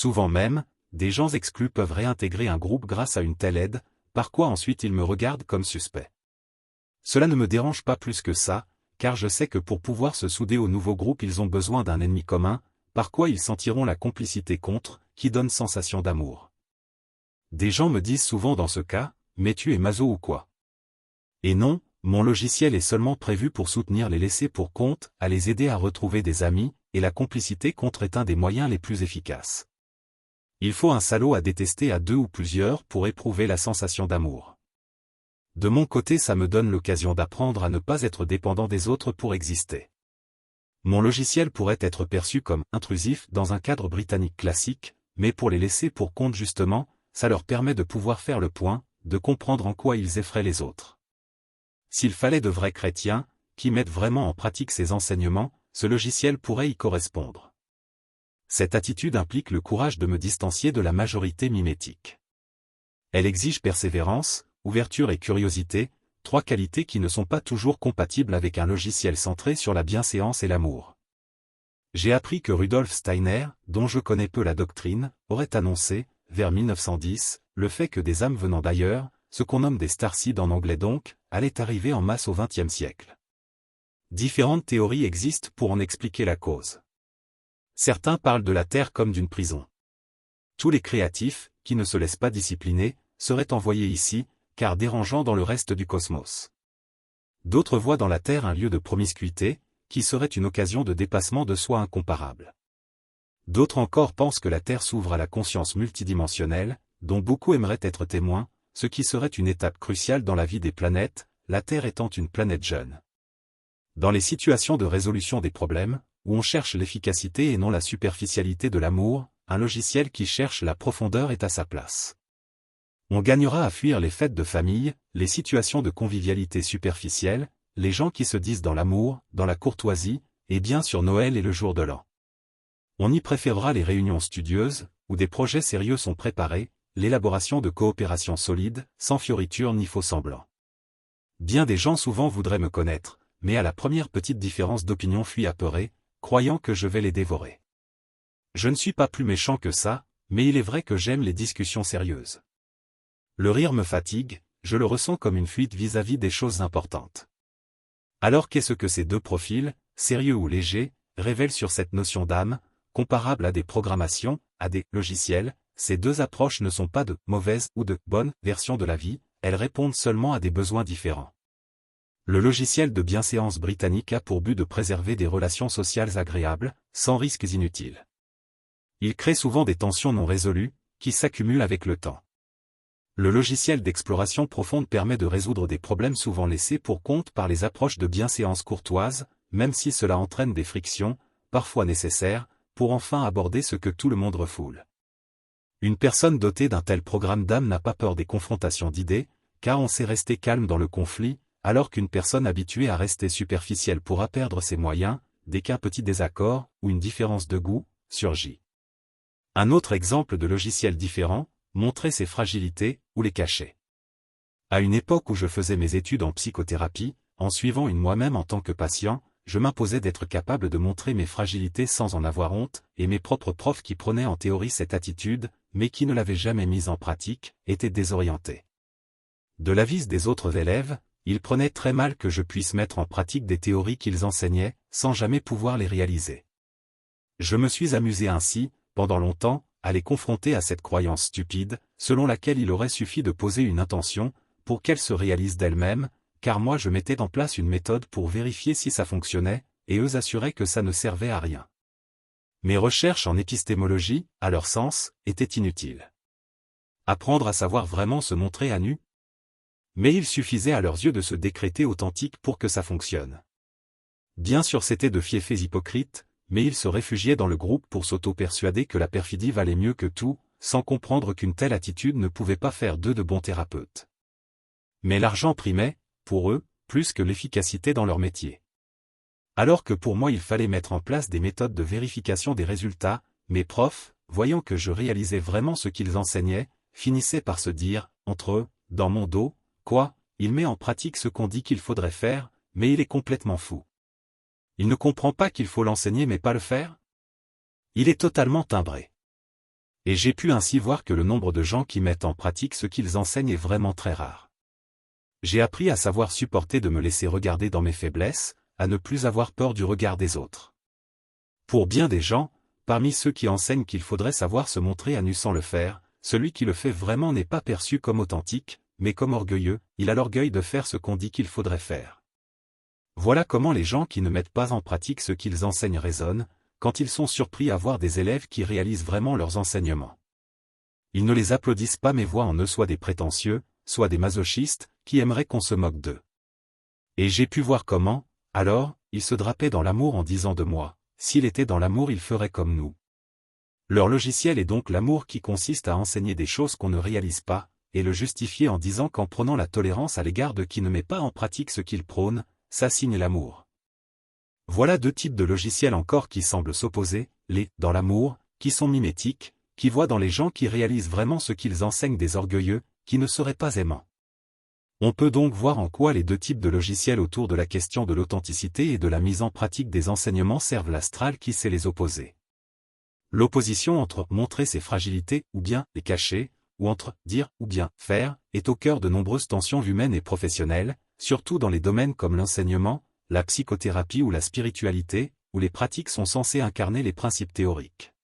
Souvent même, des gens exclus peuvent réintégrer un groupe grâce à une telle aide, par quoi ensuite ils me regardent comme suspect. Cela ne me dérange pas plus que ça, car je sais que pour pouvoir se souder au nouveau groupe ils ont besoin d'un ennemi commun, par quoi ils sentiront la complicité contre, qui donne sensation d'amour. Des gens me disent souvent dans ce cas, mais tu es maso ou quoi? Et non, mon logiciel est seulement prévu pour soutenir les laissés pour compte, à les aider à retrouver des amis, et la complicité contre est un des moyens les plus efficaces. Il faut un salaud à détester à deux ou plusieurs pour éprouver la sensation d'amour. De mon côté ça me donne l'occasion d'apprendre à ne pas être dépendant des autres pour exister. Mon logiciel pourrait être perçu comme intrusif dans un cadre britannique classique, mais pour les laissés pour compte justement, ça leur permet de pouvoir faire le point, de comprendre en quoi ils effraient les autres. S'il fallait de vrais chrétiens, qui mettent vraiment en pratique ces enseignements, ce logiciel pourrait y correspondre. Cette attitude implique le courage de me distancier de la majorité mimétique. Elle exige persévérance, ouverture et curiosité, trois qualités qui ne sont pas toujours compatibles avec un logiciel centré sur la bienséance et l'amour. J'ai appris que Rudolf Steiner, dont je connais peu la doctrine, aurait annoncé, vers 1910, le fait que des âmes venant d'ailleurs, ce qu'on nomme des starseeds en anglais donc, allaient arriver en masse au XXe siècle. Différentes théories existent pour en expliquer la cause. Certains parlent de la Terre comme d'une prison. Tous les créatifs, qui ne se laissent pas discipliner, seraient envoyés ici, car dérangeants dans le reste du cosmos. D'autres voient dans la Terre un lieu de promiscuité, qui serait une occasion de dépassement de soi incomparable. D'autres encore pensent que la Terre s'ouvre à la conscience multidimensionnelle, dont beaucoup aimeraient être témoins, ce qui serait une étape cruciale dans la vie des planètes, la Terre étant une planète jeune. Dans les situations de résolution des problèmes, où on cherche l'efficacité et non la superficialité de l'amour, un logiciel qui cherche la profondeur est à sa place. On gagnera à fuir les fêtes de famille, les situations de convivialité superficielle, les gens qui se disent dans l'amour, dans la courtoisie, et bien sûr Noël et le jour de l'an. On y préférera les réunions studieuses, où des projets sérieux sont préparés, l'élaboration de coopérations solides, sans fioritures ni faux semblants. Bien des gens souvent voudraient me connaître, mais à la première petite différence d'opinion fuient apeurés, croyant que je vais les dévorer. Je ne suis pas plus méchant que ça, mais il est vrai que j'aime les discussions sérieuses. Le rire me fatigue, je le ressens comme une fuite vis-à-vis des choses importantes. Alors qu'est-ce que ces deux profils, sérieux ou légers, révèlent sur cette notion d'âme, comparable à des programmations, à des logiciels? Ces deux approches ne sont pas de mauvaises ou de bonnes versions de la vie, elles répondent seulement à des besoins différents. Le logiciel de bienséance britannique a pour but de préserver des relations sociales agréables, sans risques inutiles. Il crée souvent des tensions non résolues, qui s'accumulent avec le temps. Le logiciel d'exploration profonde permet de résoudre des problèmes souvent laissés pour compte par les approches de bienséance courtoise, même si cela entraîne des frictions, parfois nécessaires, pour enfin aborder ce que tout le monde refoule. Une personne dotée d'un tel programme d'âme n'a pas peur des confrontations d'idées, car on sait rester calme dans le conflit, alors qu'une personne habituée à rester superficielle pourra perdre ses moyens, dès qu'un petit désaccord, ou une différence de goût, surgit. Un autre exemple de logiciel différent, montrer ses fragilités, ou les cacher. À une époque où je faisais mes études en psychothérapie, en suivant une moi-même en tant que patient, je m'imposais d'être capable de montrer mes fragilités sans en avoir honte, et mes propres profs qui prenaient en théorie cette attitude, mais qui ne l'avaient jamais mise en pratique, étaient désorientés. De l'avis des autres élèves, ils prenaient très mal que je puisse mettre en pratique des théories qu'ils enseignaient, sans jamais pouvoir les réaliser. Je me suis amusé ainsi, pendant longtemps, à les confronter à cette croyance stupide, selon laquelle il aurait suffi de poser une intention, pour qu'elle se réalise d'elle-même, car moi je mettais en place une méthode pour vérifier si ça fonctionnait, et eux assuraient que ça ne servait à rien. Mes recherches en épistémologie, à leur sens, étaient inutiles. Apprendre à savoir vraiment se montrer à nu? Mais il suffisait à leurs yeux de se décréter authentique pour que ça fonctionne. Bien sûr c'étaient de fiefés hypocrites, mais ils se réfugiaient dans le groupe pour s'auto-persuader que la perfidie valait mieux que tout, sans comprendre qu'une telle attitude ne pouvait pas faire d'eux de bons thérapeutes. Mais l'argent primait, pour eux, plus que l'efficacité dans leur métier. Alors que pour moi il fallait mettre en place des méthodes de vérification des résultats, mes profs, voyant que je réalisais vraiment ce qu'ils enseignaient, finissaient par se dire, entre eux, dans mon dos, quoi, il met en pratique ce qu'on dit qu'il faudrait faire, mais il est complètement fou. Il ne comprend pas qu'il faut l'enseigner mais pas le faire? Il est totalement timbré. Et j'ai pu ainsi voir que le nombre de gens qui mettent en pratique ce qu'ils enseignent est vraiment très rare. J'ai appris à savoir supporter de me laisser regarder dans mes faiblesses, à ne plus avoir peur du regard des autres. Pour bien des gens, parmi ceux qui enseignent qu'il faudrait savoir se montrer à nu sans le faire, celui qui le fait vraiment n'est pas perçu comme authentique, mais comme orgueilleux, il a l'orgueil de faire ce qu'on dit qu'il faudrait faire. Voilà comment les gens qui ne mettent pas en pratique ce qu'ils enseignent raisonnent, quand ils sont surpris à voir des élèves qui réalisent vraiment leurs enseignements. Ils ne les applaudissent pas mais voient en eux soit des prétentieux, soit des masochistes, qui aimeraient qu'on se moque d'eux. Et j'ai pu voir comment, alors, ils se drapaient dans l'amour en disant de moi, s'il était dans l'amour il ferait comme nous. Leur logiciel est donc l'amour qui consiste à enseigner des choses qu'on ne réalise pas, et le justifier en disant qu'en prônant la tolérance à l'égard de qui ne met pas en pratique ce qu'il prône, ça signe l'amour. Voilà deux types de logiciels encore qui semblent s'opposer, les « dans l'amour », qui sont mimétiques, qui voient dans les gens qui réalisent vraiment ce qu'ils enseignent des orgueilleux, qui ne seraient pas aimants. On peut donc voir en quoi les deux types de logiciels autour de la question de l'authenticité et de la mise en pratique des enseignements servent l'astral qui sait les opposer. L'opposition entre montrer ses fragilités ou bien les cacher, ou entre dire ou bien faire, est au cœur de nombreuses tensions humaines et professionnelles, surtout dans les domaines comme l'enseignement, la psychothérapie ou la spiritualité, où les pratiques sont censées incarner les principes théoriques.